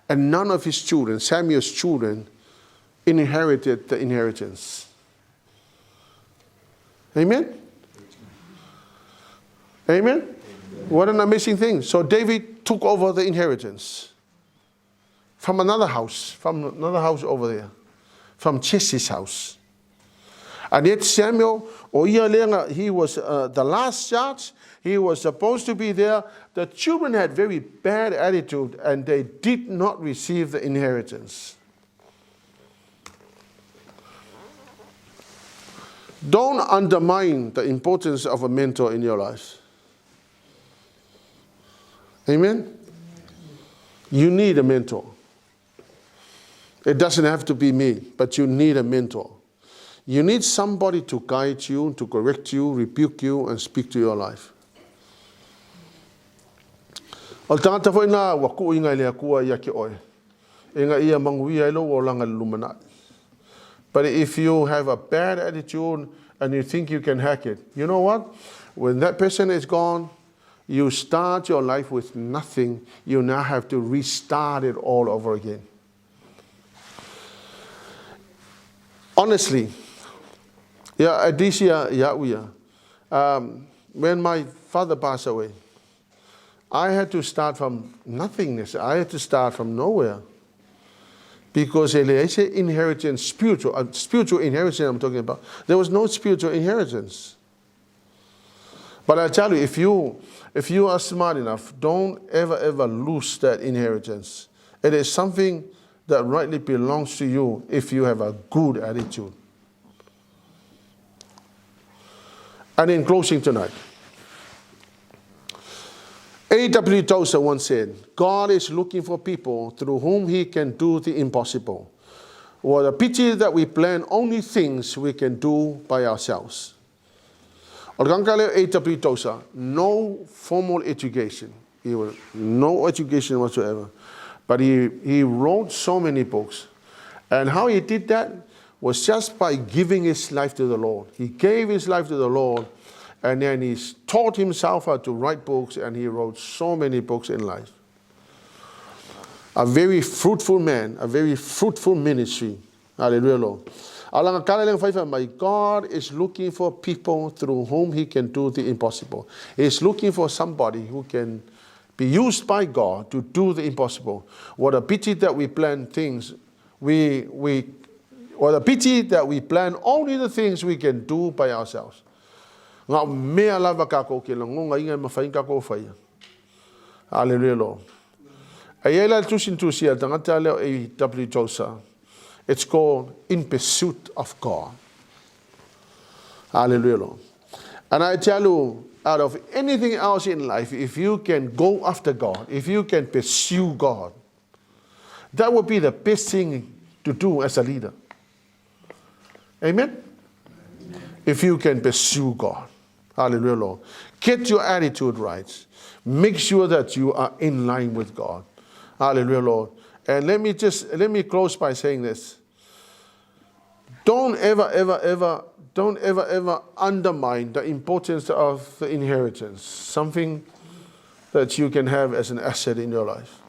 And none of his children, Samuel's children, inherited the inheritance. Amen? Amen? What an amazing thing. So David took over the inheritance from another house over there, from Jesse's house. And yet Samuel, he was the last judge. He was supposed to be there. The children had very bad attitude and they did not receive the inheritance. Don't undermine the importance of a mentor in your life. Amen? You need a mentor. It doesn't have to be me, but you need a mentor. You need somebody to guide you, to correct you, rebuke you, and speak to your life. But if you have a bad attitude and you think you can hack it, you know what? When that person is gone, you start your life with nothing. You now have to restart it all over again. Honestly, this year, when my father passed away, I had to start from nothingness. I had to start from nowhere. Because inheritance, spiritual inheritance I'm talking about, there was no spiritual inheritance. But I tell you, if you are smart enough, don't ever lose that inheritance. It is something that rightly belongs to you if you have a good attitude. And in closing tonight, A.W. Tozer once said, God is looking for people through whom he can do the impossible. What a pity that we plan only things we can do by ourselves. A.W. Tozer, no formal education. No education whatsoever. But he wrote so many books. And how he did that was just by giving his life to the Lord. He gave his life to the Lord. And then he taught himself how to write books, and he wrote so many books in life. A very fruitful man, a very fruitful ministry. Hallelujah, Lord. God is looking for people through whom he can do the impossible. He's looking for somebody who can be used by God to do the impossible. What a pity that we plan things. What a pity that we plan only the things we can do by ourselves. Hallelujah, Lord. It's called In Pursuit of God. Hallelujah, Lord. And I tell you, out of anything else in life, if you can go after God, if you can pursue God, that would be the best thing to do as a leader. Amen? If you can pursue God. Hallelujah, Lord. Get your attitude right. Make sure that you are in line with God. Hallelujah, Lord. And let me close by saying this. Don't ever undermine the importance of the inheritance, something that you can have as an asset in your life,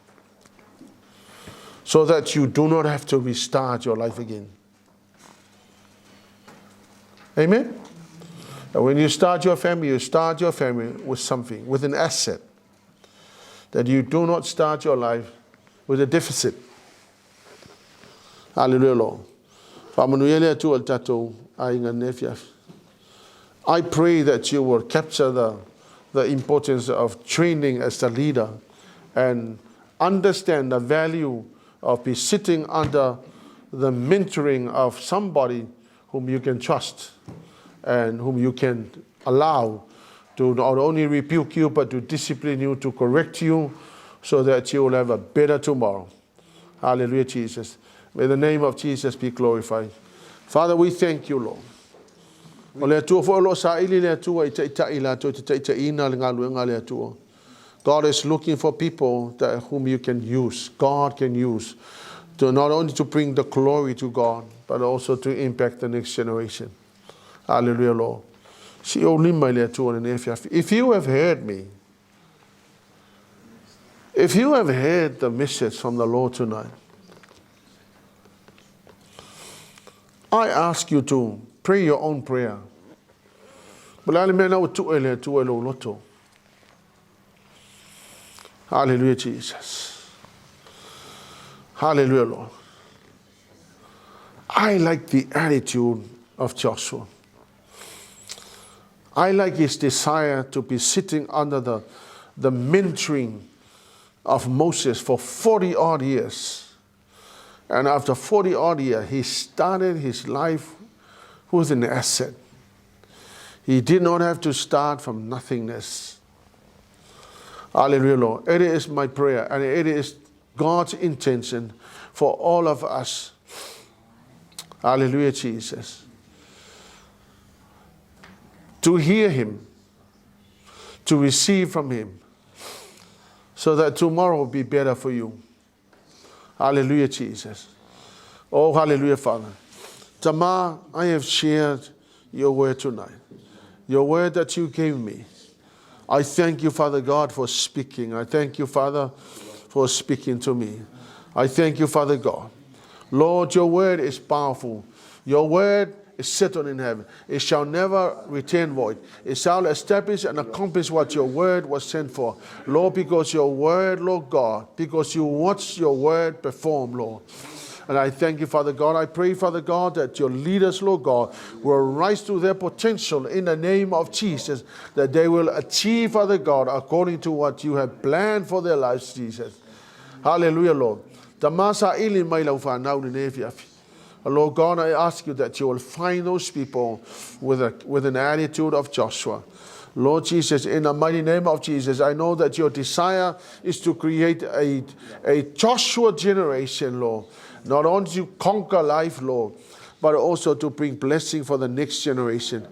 so that you do not have to restart your life again. Amen? And when you start your family with something, with an asset, that you do not start your life with a deficit. Hallelujah, Lord. I pray that you will capture the importance of training as a leader and understand the value of be sitting under the mentoring of somebody whom you can trust and whom you can allow to not only rebuke you, but to discipline you, to correct you, so that you will have a better tomorrow. Hallelujah, Jesus. May the name of Jesus be glorified. Father, we thank you, Lord. God is looking for people whom you can use, God can use, to not only to bring the glory to God, but also to impact the next generation. Hallelujah, Lord. If you have heard me, if you have heard the message from the Lord tonight, I ask you to pray your own prayer. Hallelujah, Jesus. Hallelujah, Lord. I like the attitude of Joshua. I like his desire to be sitting under the mentoring of Moses for 40 odd years. And after 40 odd years, he started his life with an asset. He did not have to start from nothingness. Hallelujah, Lord. It is my prayer and it is God's intention for all of us. Hallelujah, Jesus. To hear him, to receive from him, so that tomorrow will be better for you. Hallelujah, Jesus. Oh, hallelujah, Father. Tamar, I have shared your word tonight. Your word that you gave me. I thank you, Father God, for speaking. I thank you, Father, for speaking to me. I thank you, Father God. Lord, your word is powerful. Your word is settled in heaven. It shall never return void. It shall establish and accomplish what your word was sent for. Lord, because your word, Lord God, because you watch your word perform, Lord. And I thank you, Father God. I pray, Father God, that your leaders, Lord God, will rise to their potential in the name of Jesus, that they will achieve, Father God, according to what you have planned for their lives, Jesus. Hallelujah, Lord. Lord God, I ask you that you will find those people with an attitude of Joshua. Lord Jesus, in the mighty name of Jesus, I know that your desire is to create a Joshua generation, Lord. Not only to conquer life, Lord, but also to bring blessing for the next generation.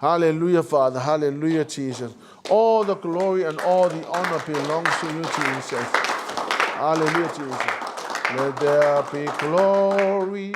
Hallelujah, Father. Hallelujah, Jesus. All the glory and all the honor belongs to you, Jesus. Hallelujah, Jesus. Let there be glory.